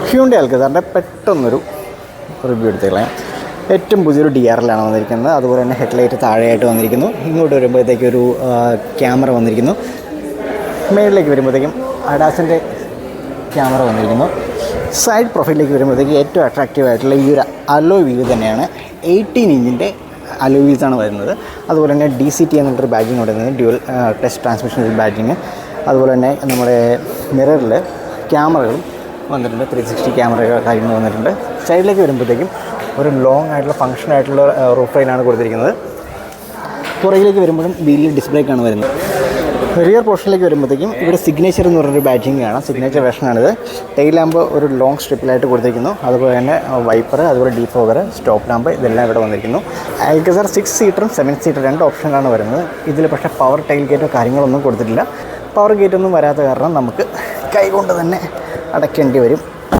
Hyundai അൽക്കസാറിൻ്റെ പെട്ടെന്നൊരു review എടുത്തുകളയാം. ഏറ്റവും പുതിയൊരു DRL ആണ് വന്നിരിക്കുന്നത്. അതുപോലെ തന്നെ ഹെഡ്ലൈറ്റ് താഴെയായിട്ട് വന്നിരിക്കുന്നു. ഇങ്ങോട്ട് വരുമ്പോഴത്തേക്കും ഒരു ക്യാമറ വന്നിരിക്കുന്നു. മേളിലേക്ക് വരുമ്പോഴത്തേക്കും അഡാസിൻ്റെ ക്യാമറ വന്നിരിക്കുന്നു. സൈഡ് പ്രൊഫൈലിലേക്ക് വരുമ്പോഴത്തേക്കും ഏറ്റവും അട്രാക്റ്റീവ് ആയിട്ടുള്ള ഈ ഒരു അലോയ് വീൽ തന്നെയാണ്. 18 ഇഞ്ചിൻ്റെ അലോയ് വീൽസാണ് വരുന്നത്. അതുപോലെ തന്നെ DCT എന്നുള്ളൊരു ബാഡ്ജിങ് വരുന്നത്, ഡ്യുവൽ ടച്ച് ട്രാൻസ്മിഷൻ ബാഡ്ജിങ്. അതുപോലെ തന്നെ നമ്മുടെ മിററിൽ ക്യാമറകളും വന്നിട്ടുണ്ട്, 360 ക്യാമറ കാര്യങ്ങൾ വന്നിട്ടുണ്ട്. സൈഡിലേക്ക് വരുമ്പോഴത്തേക്കും ഒരു ലോങ് ആയിട്ടുള്ള ഫങ്ഷൻ ആയിട്ടുള്ള റൂഫ് റൈലാണ് കൊടുത്തിരിക്കുന്നത്. പുറകിലേക്ക് വരുമ്പോഴും വീലിൽ ഡിസ്പ്ലേക്കാണ് വരുന്നത്. റിയർ പോർഷനിലേക്ക് വരുമ്പോഴത്തേക്കും ഇവിടെ സിഗ്നേച്ചർ എന്ന് പറഞ്ഞൊരു ബാഡ്ജിങ് കാണാം. സിഗ്നേച്ചർ വേർഷനാണിത്. ടെയിൽ ലാമ്പ് ഒരു ലോങ് സ്ട്രിപ്പിലായിട്ട് കൊടുത്തിരിക്കുന്നു. അതുപോലെ തന്നെ വൈപ്പർ, അതുപോലെ ഡീഫോഗർ, സ്റ്റോപ്പ് ലാമ്പ് ഇതെല്ലാം ഇവിടെ വന്നിരിക്കുന്നു. അൽക്കസാർ 6 സീറ്ററും 7 സീറ്റർ 2 ഓപ്ഷനിലാണ് വരുന്നത്. ഇതിൽ പക്ഷേ പവർ ടൈൽ ഗേറ്റോ കാര്യങ്ങളൊന്നും കൊടുത്തിട്ടില്ല. പവർ ഗേറ്റൊന്നും വരാത്ത കാരണം നമുക്ക് കൈകൊണ്ട് തന്നെ അടയ്ക്കേണ്ടി വരും.